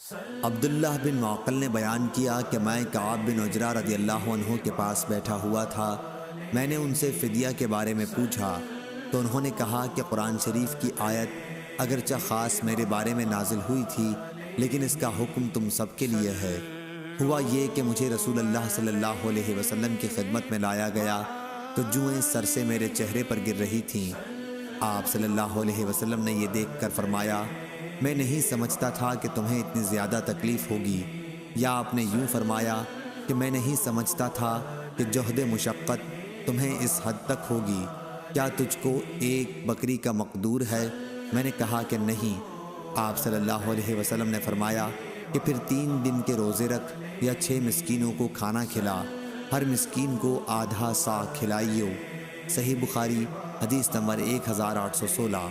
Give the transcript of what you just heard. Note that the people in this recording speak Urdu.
عبداللہ بن معقل نے بیان کیا کہ میں کعب بن عجرہ رضی اللہ عنہ کے پاس بیٹھا ہوا تھا۔ میں نے ان سے فدیہ کے بارے میں پوچھا تو انہوں نے کہا کہ قرآن شریف کی آیت اگرچہ خاص میرے بارے میں نازل ہوئی تھی لیکن اس کا حکم تم سب کے لیے ہے۔ ہوا یہ کہ مجھے رسول اللہ صلی اللہ علیہ وسلم کی خدمت میں لایا گیا تو جوئیں سر سے میرے چہرے پر گر رہی تھیں۔ آپ صلی اللہ علیہ وسلم نے یہ دیکھ کر فرمایا، میں نہیں سمجھتا تھا کہ تمہیں اتنی زیادہ تکلیف ہوگی، یا آپ نے یوں فرمایا کہ میں نہیں سمجھتا تھا کہ جہد مشقت تمہیں اس حد تک ہوگی، کیا تجھ کو ایک بکری کا مقدور ہے؟ میں نے کہا کہ نہیں۔ آپ صلی اللہ علیہ وسلم نے فرمایا کہ پھر 3 دن کے روزے رکھ یا 6 مسکینوں کو کھانا کھلا، ہر مسکین کو آدھا سا کھلائیو۔ صحیح بخاری حدیث نمبر 1816۔